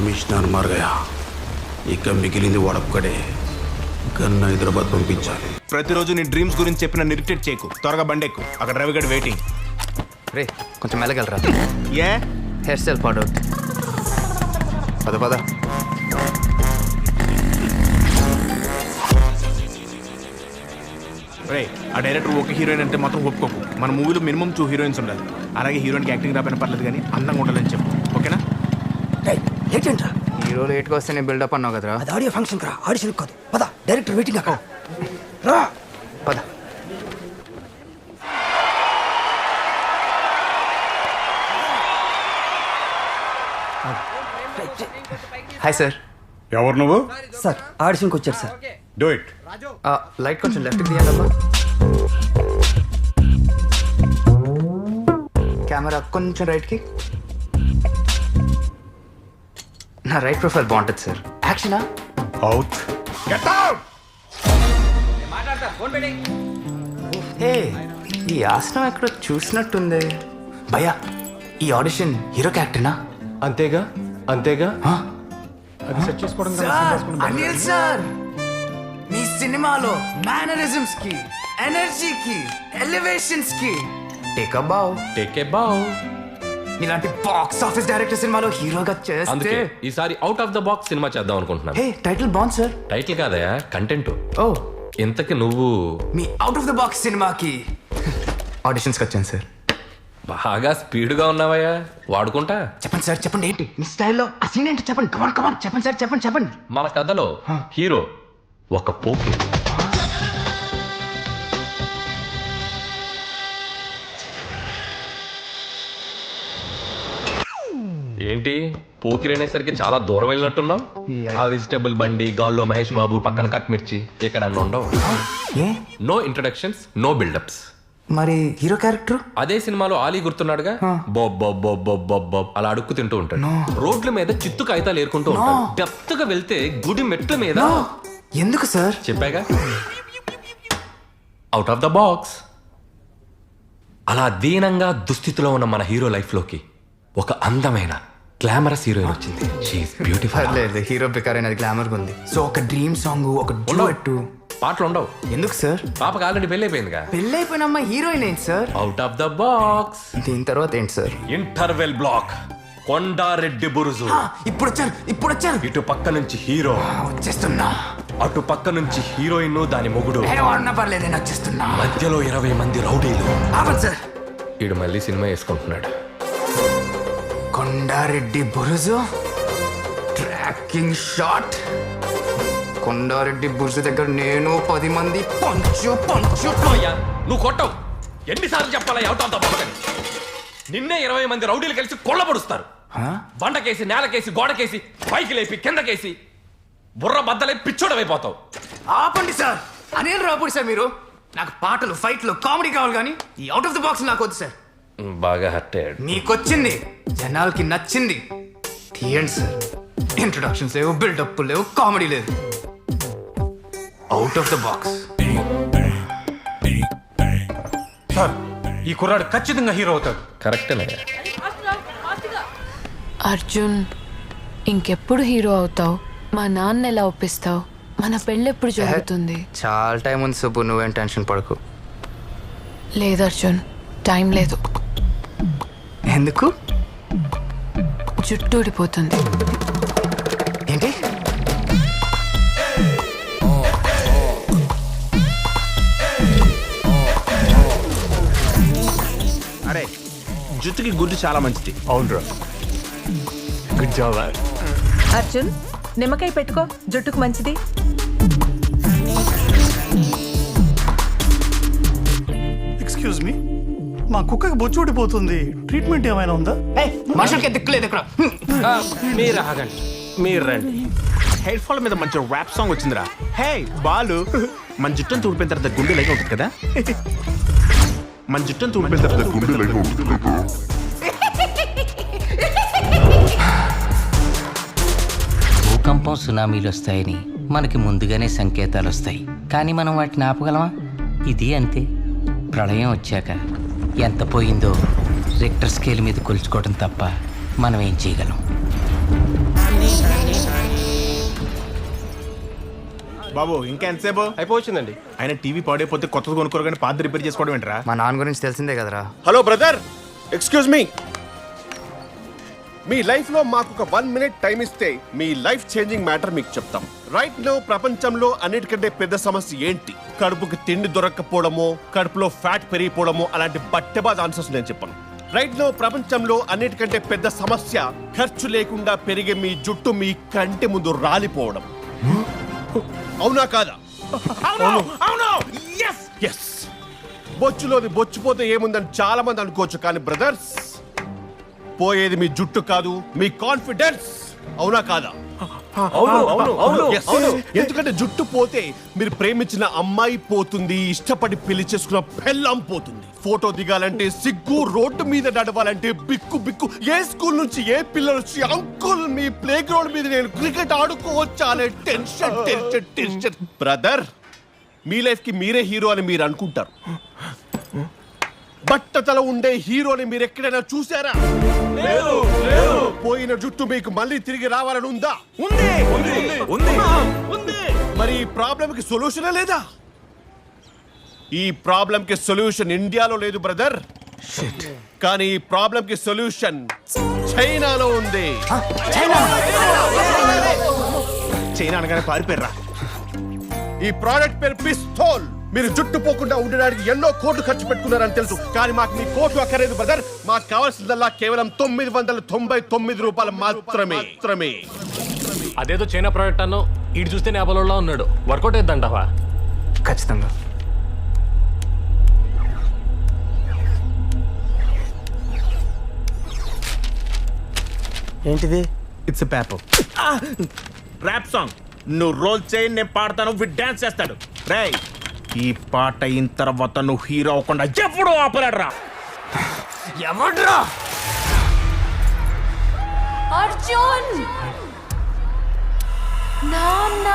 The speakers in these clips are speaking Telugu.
కమిషనర్ మరగయా, ఇక మిగిలింది వాడొక్కడే. గన్న హైదరాబాద్ పంపించాలి. ప్రతిరోజు నీ డ్రీమ్స్ గురించి చెప్పిన ఇరిటేట్ చేయకు. త్వరగా బండెక్కు, అక్కడ రవిగడ్ వెయిటింగ్. రే కొంచెం మెల్లగలరా, ఏ హెయిర్ స్టైల్ పాడవుతుంది. పద పద. రే ఆ డైరెక్టర్ ఒక హీరోయిన్ అంటే మాత్రం ఒప్పుకోకు. మన మూవీలో మినిమం 2 హీరోయిన్స్ ఉండాలి. అలాగే హీరోయిన్కి యాక్టింగ్ రాపోయినా పర్లేదు కానీ అందంగా ఉండాలని చెప్పు, ఓకేనా? ఏంటంట్రా హీరో లేట్గా వస్తే నేను బిల్డప్ అన్నావు కదరా. అది ఆడియో ఫంక్షన్ రా, ఆడిషన్ కాదు. పద, డైరెక్టర్ వెయిటింగ్ అక్కడ. రా పద. Hi sir. ఎవరు నువ్వు? సార్ ఆడిషన్కి వచ్చారు సార్. Do it. లైట్ కొంచెం లెఫ్ట్కి తీయండి. కెమెరా కొంచెం రైట్కి. నా రైట్ ప్రొఫైల్ బాగుంటుంది సార్. యాక్షనా? అవుట్. Get out. హే, ఈ ఆసనం ఎక్కడో చూసినట్టుంది. భయ్యా, ఈ ఆడిషన్ హీరో క్యారెక్టర్నా? అంతేగా అంతేగా. అది సెట్ చేసుకోవడం కదా, సార్, సెట్ చేసుకోవడం కదా. అనిల్ సార్, మీ సినిమాలో మేనరిజమ్స్ కి, ఎనర్జీకి, ఎలివేషన్స్ కి take a bow. Take a బావ్. ఇలాంటి బాక్స్ ఆఫీస్ డైరెక్టర్ సినిమాలో హీరోగా చేస్తే. అందుకే ఈసారి out of the box cinema చేద్దాం అనుకుంటున్నాను. హే, టైటిల్ బాగుంది సార్. టైటిల్ కాదయా, కంటెంట్. ఓ, ఇంతకి నువ్వు మీ అవుట్ ఆఫ్ ద బాక్స్ సినిమాకి ఆడిషన్స్కి వచ్చాను సార్. బాగా స్పీడ్గా ఉన్నావయ్యా, వాడుకుంటా. చెప్పండి సార్, చెప్పండి. ఏంటి మీ స్టైల్లో ఆ సీన్ ఏంటి? చెప్పండి. కమాన్ కమాన్, చెప్పండి సార్, చెప్పండి చెప్పండి. మన కథలో హీరో ఒక పోకి. ఏంటి పోకిరి అనేసరికి చాలా దూరం వెళ్ళినట్టున్నావు? ఆ వెజిటబుల్ బండి, గాల్లో మహేష్ బాబు, పక్కన కట్ మిర్చి, ఇక్కడ అన్నీ ఉండవు. ఏ నో ఇంట్రడక్షన్స్, నో బిల్డప్స్. మరి హీరో క్యారెక్టర్? అదే సినిమాలో ఆలీ గుర్తున్నాడుగా, బొబ్ బొబ్ బొబ్ బొబ్ బొబ్ బొబ్ అలా అడుక్కు తింటూ ఉంటాడు. రోడ్ల మీద చిత్తు కాగితాలు ఏరుకుంటూ ఉంటాడు. డెప్త్ గా వెళ్తే గుడి మెట్ల మీద. ఎందుకు సార్? చెప్పాగా, అవుట్ ఆఫ్ ద బాక్స్. అలా దీనంగా దుస్థితిలో ఉన్న మన హీరో లైఫ్ లోకి ఒక అందమైన గ్లామరస్ హీరోయిన్ వచ్చింది. She is beautiful. లేదు, హీరో బికార్ అనేది గ్లామర్ ఉంది. సో ఒక డ్రీమ్ సాంగ్, ఒక డ్యూయెట్. పాటలు ఉండవు. ఎందుకు సార్? పాపకి ఆల్రెడీ పెళ్లి అయిపోయిందిగా. పెళ్ళైపోయిన అమ్మాయి హీరోయిన్ ఏంటి sir? Out of the box. దీని తర్వాత ఏంటి sir? Interval block, Kondareddy Buruju. ఇప్పుడు వచ్చారు, ఇప్పుడు వచ్చారు. ఇటు పక్క నుంచి హీరో వచ్చేస్తున్నా. అటు పక్క నుంచి హీరోయిన్, దాని మొగుడు. వాడినా పర్లేదు, నేను వచ్చేస్తున్నా. మధ్యలో 20 మంది రౌడీలు. ఆపండి సార్. ఈడు మళ్ళీ సినిమా వేసుకుంటున్నాడు. Kondareddy Buruju tracking shot. కొండారెడ్డి బురుజు దగ్గర నేను 10 మంది పంచు పంచు. అయ్యా నువ్వు కొట్టవు. ఎన్నిసార్లు చెప్పాలా అవుట్ ఆఫ్ ద బాక్స్ అని? నిన్నే 20 మంది రౌడీలు కలిసి కొల్లబడుస్తారు. బండకేసి, నేలకేసి, గోడకేసి, పైకి లేపి, కిందకేసి, బుర్ర బద్దలై పిచ్చోడమైపోతావు. ఆపండి సార్. అనిల్ రాపూడి సార్ మీరు. నాకు పాటలు, ఫైట్లు, కామెడీ కావాలి కానీ ఈ అవుట్ ఆఫ్ ద బాక్స్ నాకు వద్దు సార్. బాగా హర్ట్ అయ్యాడు. మీకొచ్చింది, జనాలకి నచ్చింది. తీయండి సార్. ఇంట్రొడక్షన్స్ లేవు, బిల్డప్ లేవు, కామెడీ లేదు. Out of the box. Sir, ఈ కుర్రాడు ఖచ్చితంగా హీరో అవుతాడు. కరెక్టేనయ్యా. అర్జున్, ఇంకెప్పుడు హీరో అవుతావు? మా నాన్న ఎలా ఒప్పిస్తావు? మన పెళ్ళెప్పుడు జరుగుతుంది? చాలా టైం ఉంది సుబ్బు, నువ్వేం టెన్షన్ పడకు. లేదు అర్జున్, టైం లేదు. ఎందుకు? జుట్టు ఊడిపోతుంది. ఏంటి? అరే, జుట్టుకి గుడ్డు చాలా మంచిది. అవునరా, గుడ్ జాబ్. అర్జున్, నిమ్మకాయ పెట్టుకో, జుట్టుకు మంచిది. ఎక్స్క్యూజ్ మీ, మా కుక్కకి బొచ్చు ఊడిపోతుంది, ట్రీట్మెంట్ ఏమైనా ఉందా? మనుషులకి దిక్కులేదు ఇక్కడ. మీరు ఆగండి, మీరు రండి. హెయిర్ ఫాల్ మీద మంచి ర్యాప్ సాంగ్ వచ్చిందిరా. హే బాలు, మన జుట్టును తూడిపోయిన తర్వాత గుండె లైగా ఉంటుంది కదా. మన జుట్టును తూడిపోయిన తర్వాత గుండె లైగా ఉంటుంది కదా. భూకంపం, సునామీలు వస్తాయని మనకి ముందుగానే సంకేతాలు వస్తాయి, కానీ మనం వాటిని ఆపగలమా? ఇది అంతే. ప్రళయం వచ్చాక ఎంత పోయిందో రెక్టర్ స్కేల్ మీద కొలుచుకోవడం తప్ప మనం ఏం చేయగలం? బాబు ఇంకా ఎంతసేపు అయిపోవచ్చిందండి. ఆయన టీవీ పాడైపోతే కొత్తది కొనుక్కోరు కానీ పాత రిపేర్ చేసుకోవడం ఏంట్రా? మా నాన్న గురించి తెలిసిందే కదరా. Hello brother, excuse me. మీ లైఫ్లో మాకు ఒక 1 minute టైం ఇస్తే మీ లైఫ్ చేంజింగ్ మ్యాటర్ మీకు చెప్తాం. రైట్ నో ప్రపంచంలో అన్నిటికంటే పెద్ద సమస్య ఏంటి? కడుపుకి తిండి దొరక్కపోవడమో, కడుపులో ఫ్యాట్ పెరిగిపోవడమో అలాంటి బట్టెబాద్ ఆన్సర్స్ నేను చెప్పను. రైట్ నో ప్రపంచంలో అన్నిటికంటే పెద్ద సమస్య ఖర్చు లేకుండా పెరిగే మీ జుట్టు మీ కంటి ముందు రాలిపోవడం. అవునా కాదా? ఎస్. బొచ్చులోది బొచ్చుపోతే ఏముందని చాలా మంది అనుకోవచ్చు, కానీ బ్రదర్స్ పోయేది మీ జుట్టు కాదు, మీ కాన్ఫిడెన్స్. అవునా కాదా? Yes. ఎందుకంటే జుట్టు పోతే మీరు ప్రేమించిన అమ్మాయి పోతుంది, ఇష్టపడి పెళ్లి చేసుకున్న పెళ్ళం పోతుంది, ఫోటో దిగాలంటే సిగ్గు, రోడ్డు మీద నడవాలంటే బిక్కు బిక్కు, ఏ స్కూల్ నుంచి ఏ పిల్లలు వచ్చి అంకుల్ మీ ప్లే గ్రౌండ్ మీద నేను క్రికెట్ ఆడుకోవచ్చా అనే టెన్షన్ టెన్షన్ టెన్షన్. బ్రదర్, మీ లైఫ్ కి మీరే హీరో అని మీరు అనుకుంటారు. బట్టతల ఉండే హీరోని మీరు ఎక్కడైనా చూసారా? పోయిన జుట్టు మీకు మళ్ళీ తిరిగి రావాలని ఉందా? ఉంది. మరి ఈ ప్రాబ్లం కి సొల్యూషన్ లేదా? ఈ ప్రాబ్లం కి సొల్యూషన్ ఇండియాలో లేదు బ్రదర్, కానీ ఈ ప్రాబ్లం కి సొల్యూషన్ చైనాలో ఉంది. చైనా అనగానే పారిపోయారా? ఈ ప్రోడక్ట్ పేరు పిస్తోల్. మీరు జుట్టు పోకుండా ఉండడానికి ఎన్నో కోట్లు ఖర్చు పెట్టుకున్నారని తెలుసు, కానీ మాకు మీ కోట్లు అక్కర్లేదు బ్రదర్. మాకు కావాల్సిందల్లా కేవలం 999 రూపాయలు మాత్రమే. అదేదో చైనా ప్రోడక్ట్ అన్నో, ఇటు చూస్తే నేపాల్లో ఉన్నాడు. వర్కౌట్ అవుతుందంటావా? ఖచ్చితంగా. ఏంటిది? It's paper rap song. నువ్వు రోల్ చేయి, నేను పాడతాను, వీడు డాన్స్ చేస్తాడు. రేయ్, ఈ పాట అయిన తర్వాత నువ్వు హీరో అవ్వకుండా ఎప్పుడు ఆపలేడురా. ఎవడ్రా? అర్జున్ నాన్న.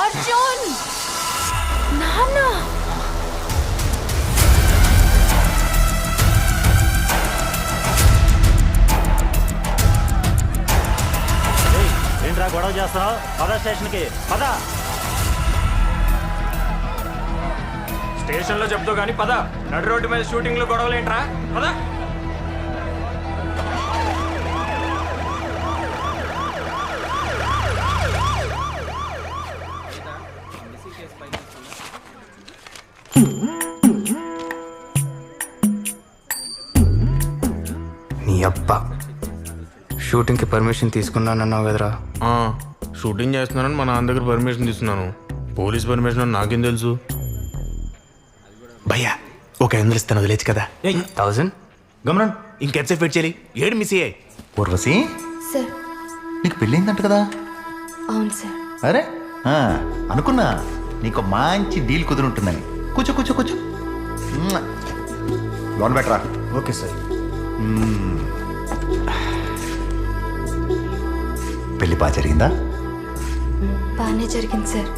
అర్జున్ నాన్న. ఏంట్రా గొడవ చేస్తున్నావు? పద స్టేషన్కి పద. స్టేషన్ లో చెప్తూ గానీ పద. నడు రోడ్డు మీద షూటింగ్ లో గొడవలు ఏంట్రా? పద. నీ అబ్బా, షూటింగ్కి పర్మిషన్ తీసుకున్నానన్నావు కదరా. షూటింగ్ చేస్తున్నానని మా నాన్న దగ్గర పర్మిషన్ తీసుకున్నాను. పోలీస్ పర్మిషన్ అని నాకేం తెలుసు? భయ్యా, ఒక 500 ఇస్తాను, వదిలేచ్చు కదా. 1000 గమనం. ఇంకెంతసేపు వెయిట్ చేయాలి? ఏడు మిస్ అయ్యాయి. ఊర్వశి, సార్. నీకు పెళ్ళైందంట కదా? అవును సార్. అరే అనుకున్నా నీకు మంచి డీల్ కుదురుంటుందని. కూర్చో కూర్చో కూర్చో. లోన్ బెటరా? Okay sir. పెళ్లి బాగా జరిగిందా? బాగానే జరిగింది సార్.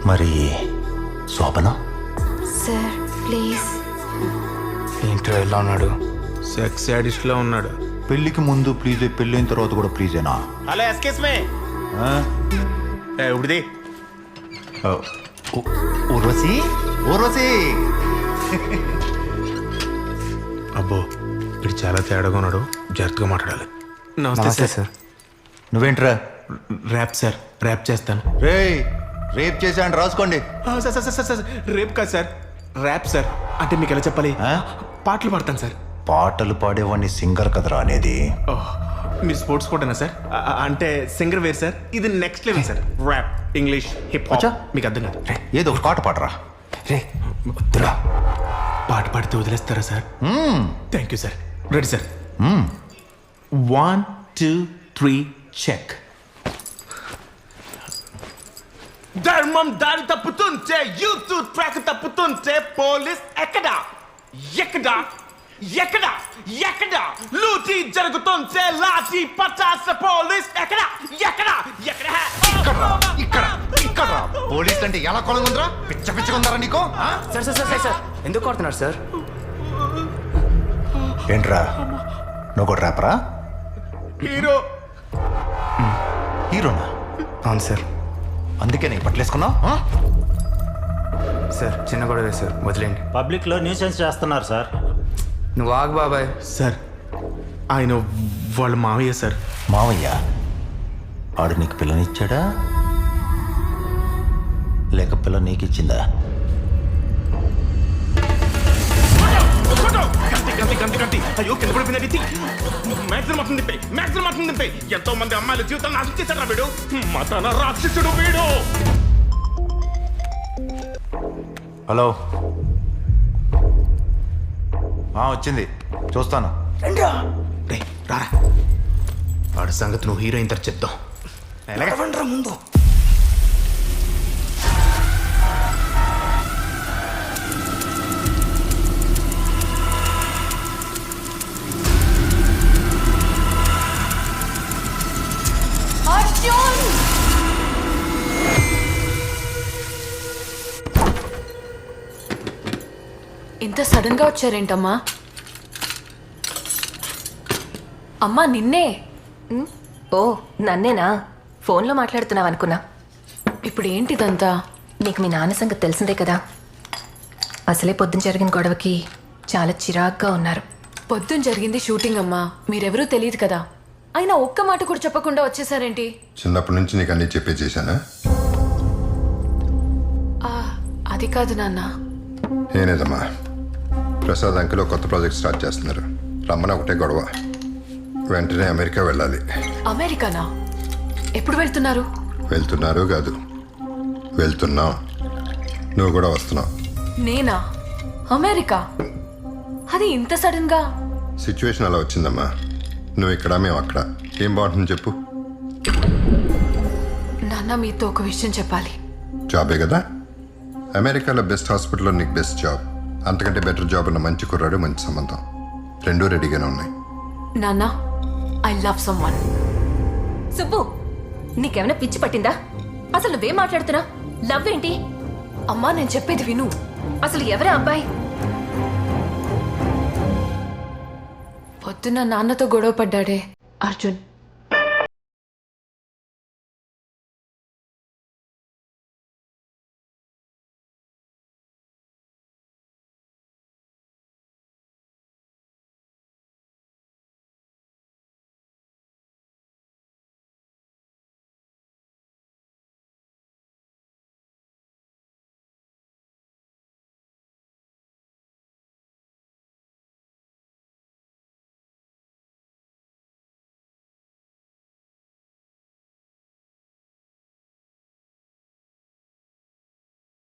మరి శోభన? Sir please. ఏంట్రా ఇలా ఉన్నాడు? సెక్స్ యాడిస్ట్ లో ఉన్నాడు. పెళ్లికి ముందు ప్లీజ్, పెళ్ళైన తర్వాత కూడా ప్లీజేనా? హలో, ఎస్కేస్ మే. ఇప్పుడుది ఊర్వశి, ఊర్వశి. అబ్బో, ఇది చాలా తేడాగా ఉన్నాడు, జాగ్రత్తగా మాట్లాడాలి. నమస్తే సార్. నువ్వేంట్రా? ర్యాప్ సార్, ర్యాప్ చేస్తాను. రేప్ చేశాను, రాసుకోండి. Sir sir sir sir, rape కాదు సార్, ర్యాప్ సార్. అంటే మీకు ఎలా చెప్పాలి? పాటలు పాడతాను సార్. పాటలు పాడేవాడిని సింగర్ కదరా అనేది. మీరు స్పోర్ట్స్ కోటనా సార్? అంటే సింగర్ వేరు సార్, ఇది next level sir. Rap, English, hip hop. మీకు అర్థం కాదు. ఏదో ఒక పాట పాడరా. రే వద్దురా. పాట పాడితే వదిలేస్తారా sir? Thank you sir. Ready sir? 1 2 3 check. ధర్మం దారి తప్పుతుంటే, యూత్ ట్రాక్ తప్పుతుంటే, పోలీస్ ఎక్కడా ఎక్కడా ఎక్కడ ఎక్కడ లూటీ జరుగుతుంటే లాఠీ పచాస్ పోలీస్ ఎక్కడ ఎక్కడ ఎక్కడ ఇక్కడ పోలీస్ అంటే ఎలా కొలంగుందిరా? పిచ్చ పిచ్చగా ఉందరా నీకు? ఆ? Sir sir sir sir sir ఎందుకు కొడుతున్నారు సార్? ఏంట్రా నువ్వు కూడా ర్యాపరా? హీరో హీరోనా? అవును సార్. అందుకే నీకు పట్లేసుకున్నావు? సార్ చిన్న గొడవే సార్, వదిలేండి. పబ్లిక్ లో న్యూసెన్స్ చేస్తున్నారు సార్. నువ్వు ఆగు బాబాయ్. సార్ ఆయన వాళ్ళ మావయ్య సార్. మావయ్య ఆడు నీకు పిల్లనిచ్చాడా లేక పిల్ల నీకు ఇచ్చిందా? అయ్యో కింద పడిపోయినది. మ్యాక్సిమం మొత్తం తిప్పే, మ్యాక్సిమం మొత్తం తిప్పే. ఎంతో మంది అమ్మాయిల జీవితాన్ని నాశనం చేశాడు వీడు. మతన రాక్షసుడు వీడు. హలో వచ్చింది చూస్తాను. రేయ్, రారా వాడి సంగతి నువ్వు హీరోయిన్ తర్వాత చెప్తాం. ముందు ఇంత సడన్ గా వచ్చారేంటమ్మా? అమ్మా నిన్నే. ఓ నన్నేనా? ఫోన్లో మాట్లాడుతున్నావు అనుకున్నా. ఇప్పుడు ఏంటిదంతా? నీకు మీ నాన్న సంగతి తెలిసిందే కదా. అసలే పొద్దున జరిగిన గొడవకి చాలా చిరాగ్గా ఉన్నారు. పొద్దున జరిగింది షూటింగ్ అమ్మా, మీరెవరూ తెలియదు కదా. అయినా ఒక్క మాట కూడా చెప్పకుండా వచ్చేసారేంటి? చిన్నప్పటి నుంచి నీకు అన్ని చెప్పే చేశానా? అది కాదు నాన్న. నేనేదమ్మా, ప్రసాద్ అంకిలో కొత్త ప్రాజెక్ట్ స్టార్ట్ చేస్తున్నారు. రమ్మని ఒకటే గొడవ. వెంటనే అమెరికా వెళ్ళాలి. అమెరికానా? ఎప్పుడు వెళ్తున్నారు? వెళ్తున్నారు కాదు, వెళ్తున్నాం. నువ్వు కూడా వస్తున్నావు. నేనా? అమెరికా? అది ఇంత సడన్ గా? సిచ్యువేషన్ అలా వచ్చిందమ్మా. నువ్వు ఇక్కడ, మేము అక్కడ. ఏం బాగుంటుంది చెప్పు? నాన్న మీతో ఒక విషయం చెప్పాలి. జాబే కదా. అమెరికాలో బెస్ట్ హాస్పిటల్లో నీకు బెస్ట్ జాబ్, అంతకంటే బెటర్ జాబ్ ఉన్న మంచి కుర్రాడు, మంచి సంబంధం, రెండూ రెడీగానే ఉన్నాయి. నాన్న, ఐ లవ్ సమ్వన్. సుబ్బు, నీకేమైనా పిచ్చి పట్టిందా? అసలు నువ్వేం మాట్లాడుతున్నా? లవ్ ఏంటి? అమ్మా నేను చెప్పేది విను. అసలు ఎవరా అబ్బాయి? పొద్దున్న నాన్నతో గొడవ పడ్డాడే అర్జున్.